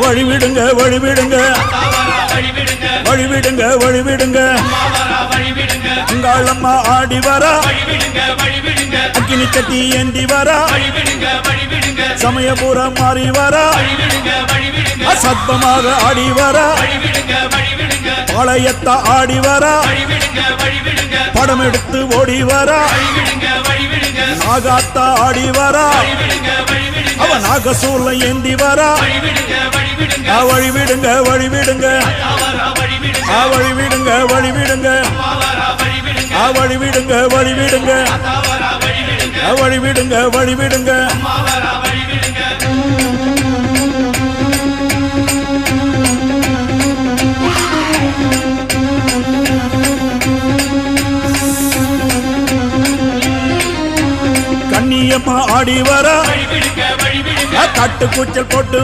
வழிவிடுங்க வழிவிடுங்க வழிவிடுங்க வழிவிடுங்க அங்காளம்மா ஆடி வரா அக்கினி சட்டி ஏந்தி வரா சமயபுரம் மாறி வரா அசத்தமாக ஆடி வரா பாளையத்த ஆடி வரா படம் எடுத்து ஓடி வரா நாகாத்தா ஆடி வரா அவ நாகசூர்ல ஏந்தி வரா வழிவிடுங்க வழிவிடுங்க வழிவிடுங்க வழிவிடுங்க வழிவிடுங்க வழிவிடுங்க வழிவிடுங்க வழிவிடுங்க கண்ணியம்மா ஆடி வரா கட்டு கூச்சல் போட்டு